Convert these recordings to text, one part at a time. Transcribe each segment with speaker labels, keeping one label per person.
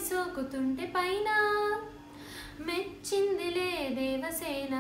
Speaker 1: సోకుతుంటే పైన మెచ్చిందిలే దేవసేన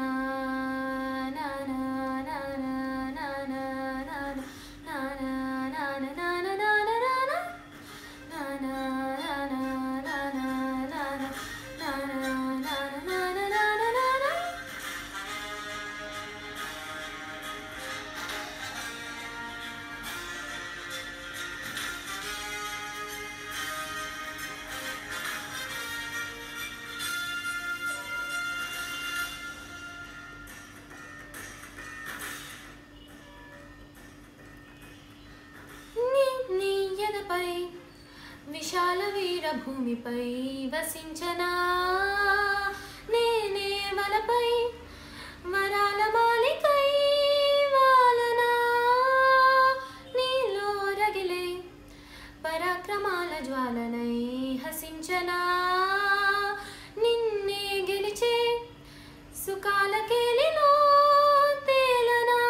Speaker 1: విశాల వీర భూమిపై వసించనా నేనే వలపై వరాల మాలికై వాలనా నీలో రగిలే పరాక్రమాల జ్వాలనై హసించనా నిన్నే గెలిచే సుఖాల కేలిలో తేలనా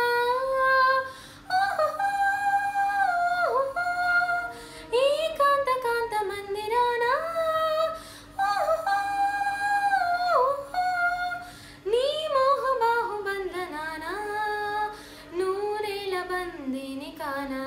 Speaker 1: బందిని కానా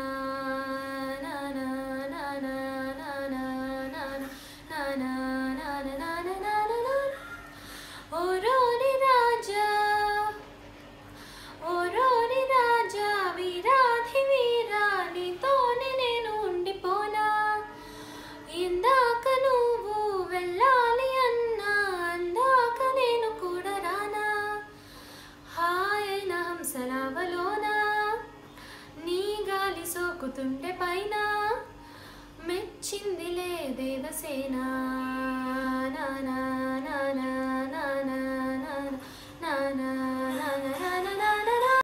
Speaker 1: ఓరోని రాజా వీరాధి వీరా నీతోనే నేను ఉండిపోనా ఇందాక నువ్వు వెళ్ళాలి అన్నా అందాక నేను కూడా రానా హాయైన హంసనావలోనా సోకుతుంటే పైన మెచ్చిందిలే దేవసేన.